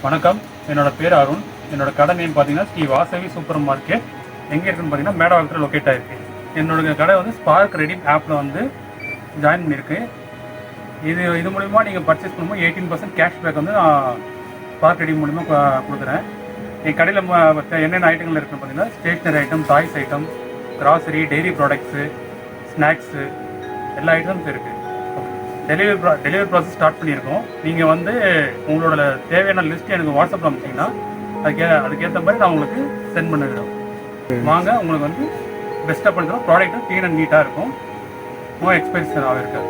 வணக்கம், என்னோட பேர் அருண். என்னோட கடை நேம் பார்த்தீங்கன்னா ஸ்ரீ வாசவி சூப்பர் மார்க்கெட். எங்கே இருக்குன்னு பார்த்தீங்கன்னா மேடவாக்கத்தில் லொக்கேட் ஆகிருக்கு. என்னோட கடை வந்து ஸ்பார்க் ரெடீம் ஆப்பில் வந்து ஜாயின் பண்ணியிருக்கு. இது மூலிமா நீங்கள் பர்ச்சேஸ் பண்ணும்போது 18% கேஷ்பேக் வந்து நான் ஸ்பார்க் ரெடீம் மூலிமா கொடுக்குறேன். என் கடையில் என்னென்ன ஐட்டங்கள் இருக்குன்னு பார்த்தீங்கன்னா stationery item, toys item, grocery, dairy products, snacks எல்லா ஐட்டம்ஸ் இருக்குது. டெலிவரி ப்ராசஸ் ஸ்டார்ட் பண்ணியிருக்கோம். நீங்கள் வந்து உங்களோட தேவையான லிஸ்ட் எனக்கு வாட்ஸ்அப்பில் அனுப்பிச்சிங்கன்னா அதுக்கேற்ற மாதிரி நான் உங்களுக்கு சென்ட் பண்ணிடுறோம். வாங்க, உங்களுக்கு வந்து பெஸ்ட்டாக பண்ணிடுறோம். ப்ராடக்ட்டும் க்ளீன் அண்ட் நீட்டாக இருக்கும். நோ எக்ஸ்பென்சிவ் இருக்காது.